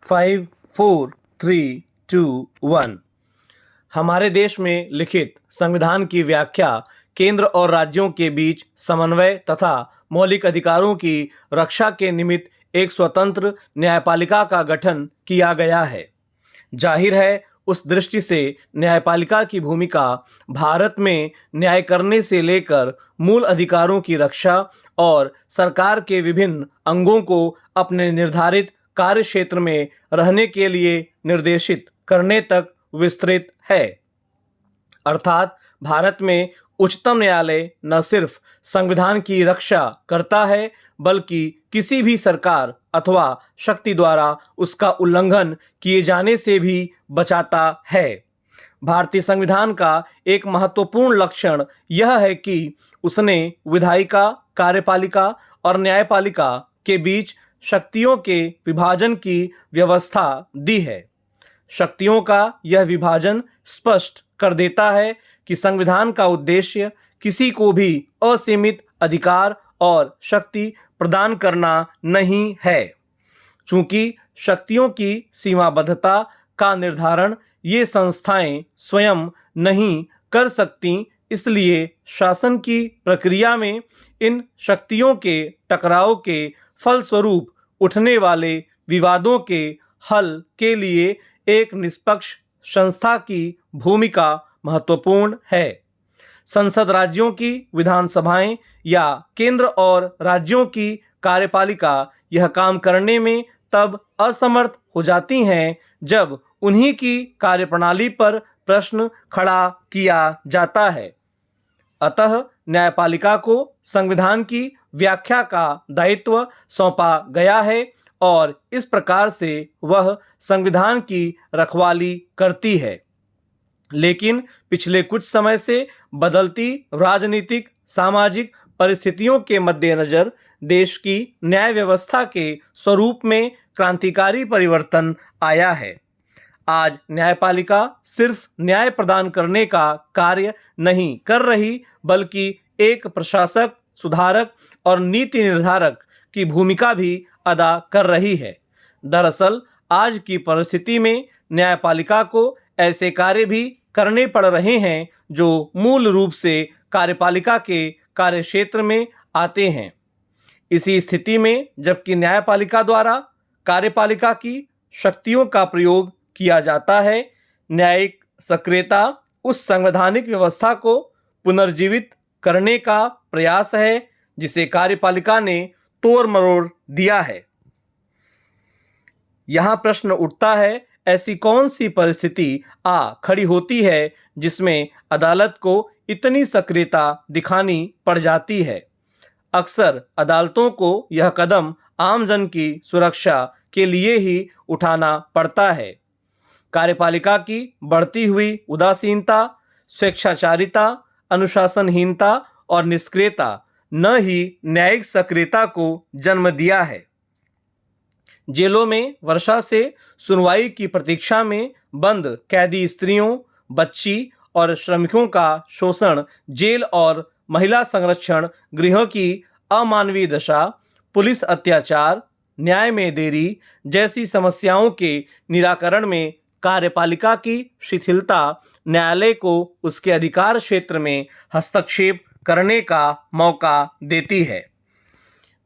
5, 4, 3, 2, 1। हमारे देश में लिखित संविधान की व्याख्या केंद्र और राज्यों के बीच समन्वय तथा मौलिक अधिकारों की रक्षा के निमित्त एक स्वतंत्र न्यायपालिका का गठन किया गया है। जाहिर है, उस दृष्टि से न्यायपालिका की भूमिका भारत में न्याय करने से लेकर मूल अधिकारों की रक्षा और सरकार के विभिन्न अंगों को अपने निर्धारित कार्य क्षेत्र में रहने के लिए निर्देशित करने तक विस्तृत है। अर्थात भारत में उच्चतम न्यायालय न सिर्फ संविधान की रक्षा करता है, बल्कि किसी भी सरकार अथवा शक्ति द्वारा उसका उल्लंघन किए जाने से भी बचाता है। भारतीय संविधान का एक महत्वपूर्ण लक्षण यह है कि उसने विधायिका, कार्यपालिका और न्यायपालिका के बीच शक्तियों के विभाजन की व्यवस्था दी है। शक्तियों का यह विभाजन स्पष्ट कर देता है कि संविधान का उद्देश्य किसी को भी असीमित अधिकार और शक्ति प्रदान करना नहीं है। चूंकि शक्तियों की सीमाबद्धता का निर्धारण ये संस्थाएं स्वयं नहीं कर सकती, इसलिए शासन की प्रक्रिया में इन शक्तियों के टकराव के फलस्वरूप उठने वाले विवादों के हल के लिए एक निष्पक्ष संस्था की भूमिका महत्वपूर्ण है। संसद राज्यों की विधानसभाएं या केंद्र और राज्यों की कार्यपालिका यह काम करने में तब असमर्थ हो जाती हैं जब उन्हीं की कार्यप्रणाली पर प्रश्न खड़ा किया जाता है। अतः न्यायपालिका को संविधान की व्याख्या का दायित्व सौंपा गया है और इस प्रकार से वह संविधान की रखवाली करती है। लेकिन पिछले कुछ समय से बदलती राजनीतिक सामाजिक परिस्थितियों के मद्देनजर देश की न्याय व्यवस्था के स्वरूप में क्रांतिकारी परिवर्तन आया है। आज न्यायपालिका सिर्फ न्याय प्रदान करने का कार्य नहीं कर रही, बल्कि एक प्रशासक, सुधारक और नीति निर्धारक की भूमिका भी अदा कर रही है। दरअसल आज की परिस्थिति में न्यायपालिका को ऐसे कार्य भी करने पड़ रहे हैं जो मूल रूप से कार्यपालिका के कार्यक्षेत्र में आते हैं। इसी स्थिति में जबकि न्यायपालिका द्वारा कार्यपालिका की शक्तियों का प्रयोग किया जाता है, न्यायिक सक्रियता उस संवैधानिक व्यवस्था को पुनर्जीवित करने का प्रयास है जिसे कार्यपालिका ने तोड़ मरोड़ दिया है। यहाँ प्रश्न उठता है, ऐसी कौन सी परिस्थिति खड़ी होती है जिसमें अदालत को इतनी सक्रियता दिखानी पड़ जाती है। अक्सर अदालतों को यह कदम आमजन की सुरक्षा के लिए ही उठाना पड़ता है। कार्यपालिका की बढ़ती हुई उदासीनता, स्वेच्छाचारिता, अनुशासनहीनता और निष्क्रियता न ही न्यायिक सक्रियता को जन्म दिया है। जेलों में वर्षा से सुनवाई की प्रतीक्षा में बंद कैदी स्त्रियों, बच्ची और श्रमिकों का शोषण, जेल और महिला संरक्षण गृहों की अमानवीय दशा, पुलिस अत्याचार, न्याय में देरी जैसी समस्याओं के निराकरण में कार्यपालिका की शिथिलता न्यायालय को उसके अधिकार क्षेत्र में हस्तक्षेप करने का मौका देती है।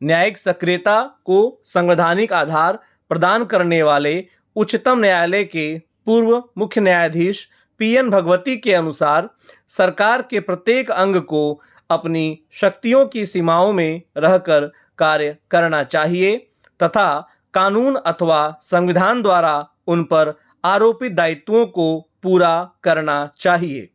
न्यायिक सक्रियता को संवैधानिक आधार प्रदान करने वाले उच्चतम न्यायालय के पूर्व मुख्य न्यायाधीश पीएन भगवती के अनुसार सरकार के प्रत्येक अंग को अपनी शक्तियों की सीमाओं में रहकर कार्य करना चाहिए तथा कानून अथवा संविधान द्वारा उन पर आरोपित दायित्वों को पूरा करना चाहिए।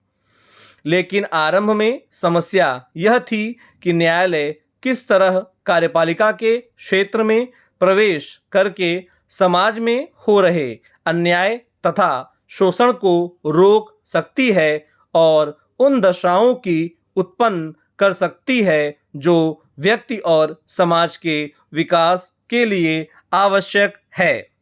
लेकिन आरंभ में समस्या यह थी कि न्यायालय किस तरह कार्यपालिका के क्षेत्र में प्रवेश करके समाज में हो रहे अन्याय तथा शोषण को रोक सकती है और उन दशाओं की उत्पन्न कर सकती है जो व्यक्ति और समाज के विकास के लिए आवश्यक है।